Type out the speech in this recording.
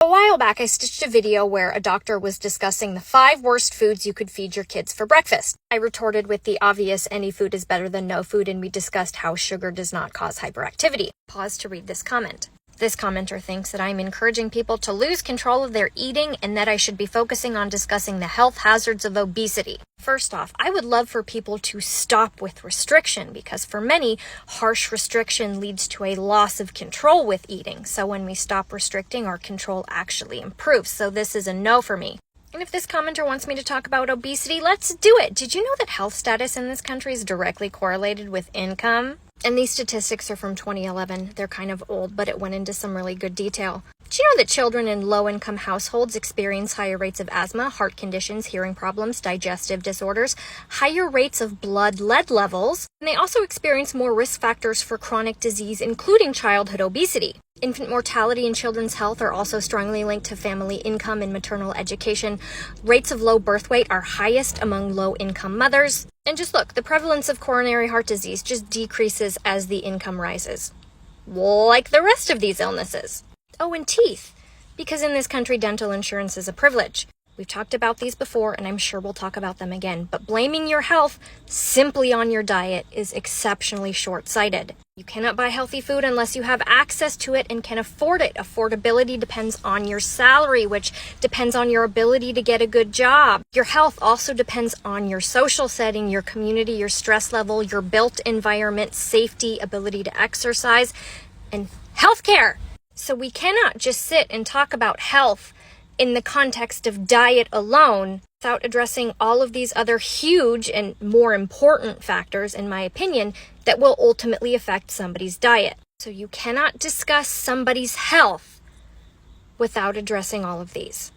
A while back, I stitched a video where a doctor was discussing the 5 worst foods you could feed your kids for breakfast. I retorted with the obvious any food is better than no food, and we discussed how sugar does not cause hyperactivity. Pause to read this comment. This commenter thinks that I'm encouraging people to lose control of their eating and that I should be focusing on discussing the health hazards of obesity. First off, I would love for people to stop with restriction because for many, harsh restriction leads to a loss of control with eating. So when we stop restricting, our control actually improves. So this is a no for me. And if this commenter wants me to talk about obesity, let's do it. Did you know that health status in this country is directly correlated with income? And these statistics are from 2011. They're kind of old, but it went into some really good detail. Do you know that children in low-income households experience higher rates of asthma, heart conditions, hearing problems, digestive disorders, higher rates of blood lead levels, and they also experience more risk factors for chronic disease, including childhood obesity. Infant mortality and children's health are also strongly linked to family income and maternal education. Rates of low birth weight are highest among low-income mothers. And just look, the prevalence of coronary heart disease just decreases as the income rises, like the rest of these illnesses. Oh, and teeth, because in this country, dental insurance is a privilege. We've talked about these before, and I'm sure we'll talk about them again. But blaming your health simply on your diet is exceptionally short-sighted. You cannot buy healthy food unless you have access to it and can afford it. Affordability depends on your salary, which depends on your ability to get a good job. Your health also depends on your social setting, your community, your stress level, your built environment, safety, ability to exercise, and healthcare. So we cannot just sit and talk about health in the context of diet alone without addressing all of these other huge and more important factors, in my opinion, that will ultimately affect somebody's diet. So you cannot discuss somebody's health without addressing all of these.